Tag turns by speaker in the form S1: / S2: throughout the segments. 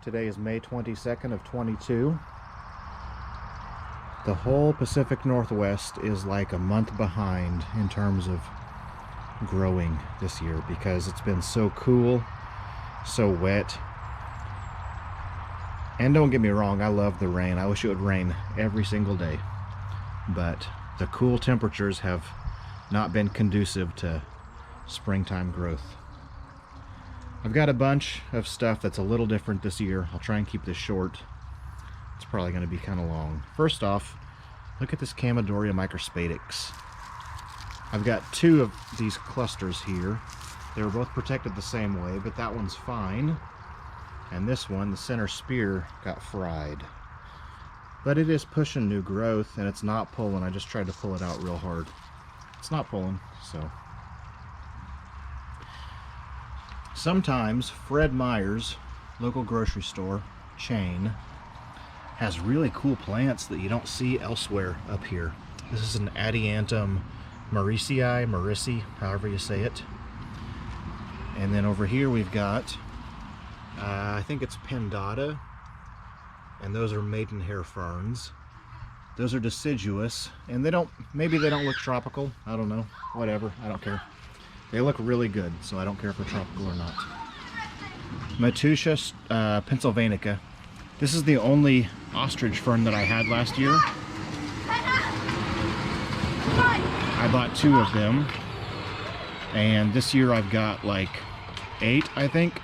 S1: Today is May 22nd of 22. The whole Pacific Northwest is like a month behind in terms of growing this year because it's been so cool, so wet. And don't get me wrong, I love the rain. I wish it would rain every single day. But the cool temperatures have not been conducive to springtime growth. I've got a bunch of stuff that's a little different this year. I'll try and keep this short. It's probably going to be kind of long. First off, look at this Camadoria Microspadix. I've got two of these clusters here. They were both protected the same way, but that one's fine. And this one, the center spear, got fried. But it is pushing new growth, and it's not pulling. I just tried to pull it out real hard. It's not pulling, so. Sometimes Fred Meyer's local grocery store chain has really cool plants that you don't see elsewhere up here. This is an Asiaticum Maurici, however you say it. And then over here we've got I think it's pendata, and those are maidenhair ferns. Those are deciduous, and maybe they don't look tropical. I don't know, whatever, I don't care. They look really good, so I don't care if they're tropical or not. Matusha pennsylvanica. This is the only ostrich fern that I had last year. I bought 2 of them, and this year I've got like 8, I think.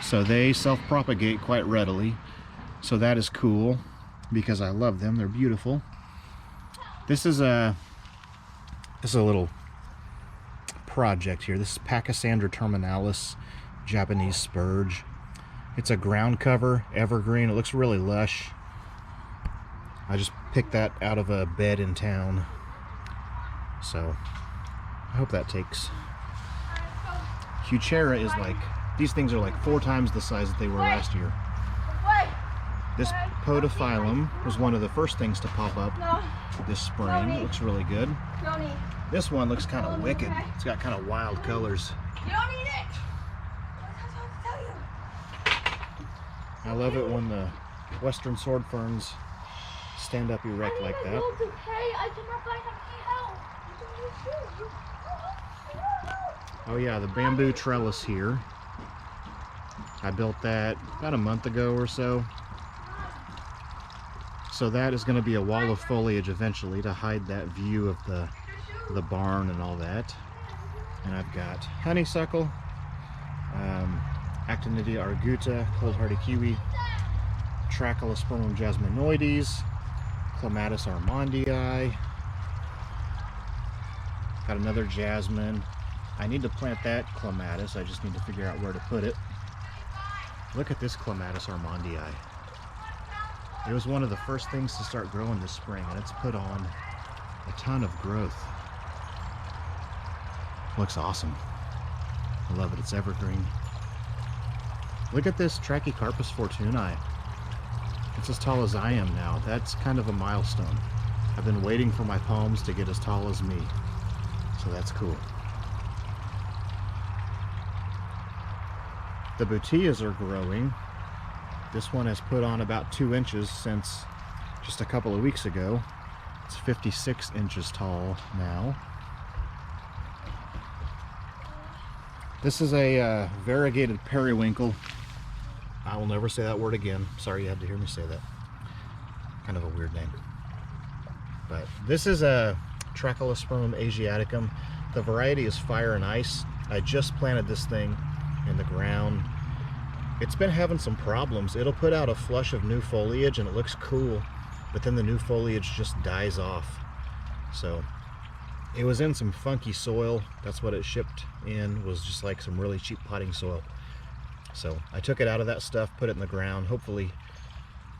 S1: So they self-propagate quite readily. So that is cool because I love them. They're beautiful. This is a little project here. This is Pachysandra terminalis, Japanese spurge. It's a ground cover evergreen. It looks really lush. I just picked that out of a bed in town. So I hope that takes. Huchera is like, these things are like 4 times the size that they were last year. This podophyllum was one of the first things to pop up this spring. It looks really good. This one looks kind of wicked. It's got kind of wild colors.
S2: You don't need it.
S1: I love it when the western sword ferns stand up erect like that. Oh yeah, the bamboo trellis here. I built that about a month ago or so. So that is going to be a wall of foliage eventually to hide that view of the barn and all that. And I've got honeysuckle, Actinidia arguta, cold hardy kiwi, Trachelospermum jasminoides, Clematis Armandii. Got another jasmine. I need to plant that Clematis. I just need to figure out where to put it. Look at this Clematis Armandii. It was one of the first things to start growing this spring, and it's put on a ton of growth. Looks awesome. I love it. It's evergreen. Look at this Trachycarpus fortunei. It's as tall as I am now. That's kind of a milestone. I've been waiting for my palms to get as tall as me. So that's cool. The Butias are growing. This one has put on about 2 inches since just a couple of weeks ago. It's 56 inches tall now. This is a variegated periwinkle. I will never say that word again. Sorry you had to hear me say that. Kind of a weird name. But this is a Trachelospermum Asiaticum. The variety is Fire and Ice. I just planted this thing in the ground. It's been having some problems. It'll put out a flush of new foliage and it looks cool, but then the new foliage just dies off. So it was in some funky soil. That's what it shipped in, was just like some really cheap potting soil. So I took it out of that stuff, put it in the ground. Hopefully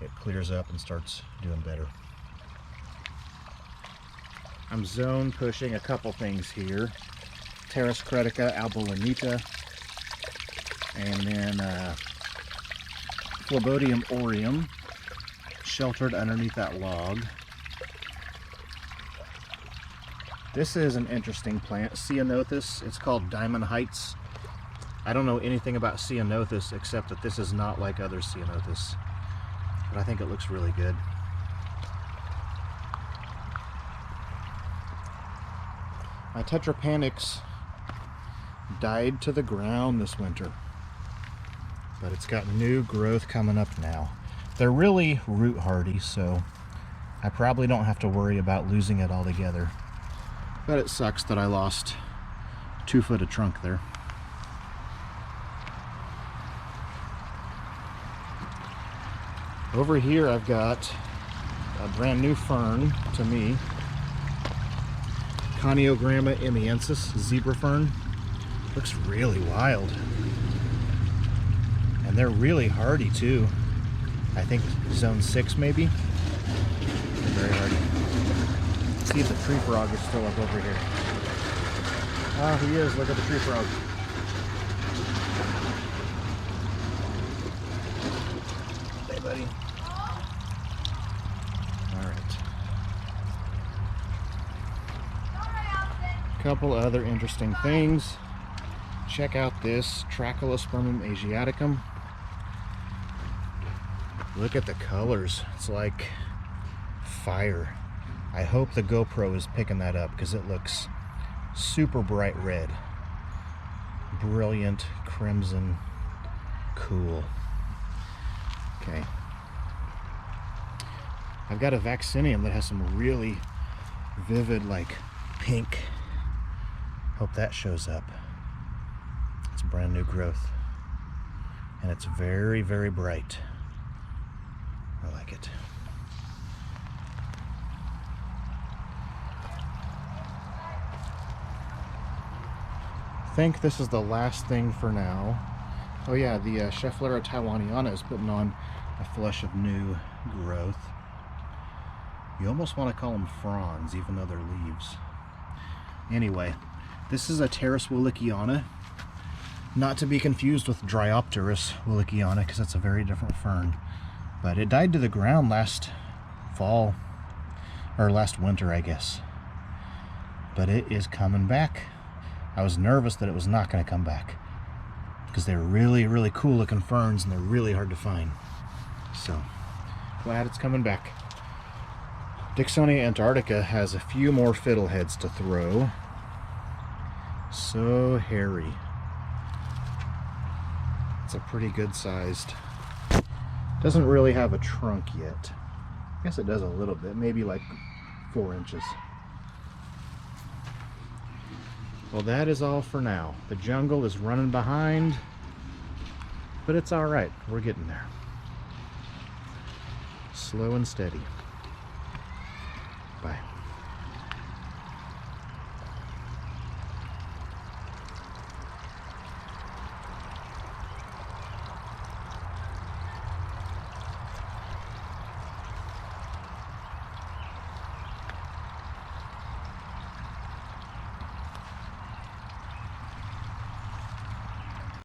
S1: it clears up and starts doing better. I'm zone pushing a couple things here. Terrace albolinita, and then Phlebodium aureum, sheltered underneath that log. This is an interesting plant, Ceanothus. It's called Diamond Heights. I don't know anything about Ceanothus except that this is not like other Ceanothus, but I think it looks really good. My Tetrapanax died to the ground this winter, but it's got new growth coming up now. They're really root hardy, so I probably don't have to worry about losing it altogether. But it sucks that I lost 2 foot of trunk there. Over here I've got a brand new fern to me. Kaneo Emiensis zebra fern. Looks really wild. And they're really hardy too. I think zone 6 maybe. They're very hardy. See if the tree frog is still up over here. Ah, he is. Look at the tree frog. Hey, buddy. Couple other interesting things. Check out this Trachelospermum Asiaticum. Look at the colors. It's like fire. I hope the GoPro is picking that up because it looks super bright red. Brilliant crimson. Cool. Okay. I've got a Vaccinium that has some really vivid, like, pink. Hope that shows up. It's brand new growth. And it's very, very bright. I like it. I think this is the last thing for now. Oh yeah, the Schefflera taiwaniana is putting on a flush of new growth. You almost want to call them fronds, even though they're leaves. Anyway, this is a Terrace Williana, not to be confused with Dryopteris williana, because that's a very different fern. But it died to the ground last fall, or last winter, I guess. But it is coming back. I was nervous that it was not going to come back, because they're really, really cool looking ferns, and they're really hard to find. So, glad it's coming back. Dicksonia antarctica has a few more fiddleheads to throw. So hairy. It's a pretty good sized. Doesn't really have a trunk yet. I guess it does a little bit, maybe like 4 inches. Well, that is all for now. The jungle is running behind, but it's all right. We're getting there. Slow and steady.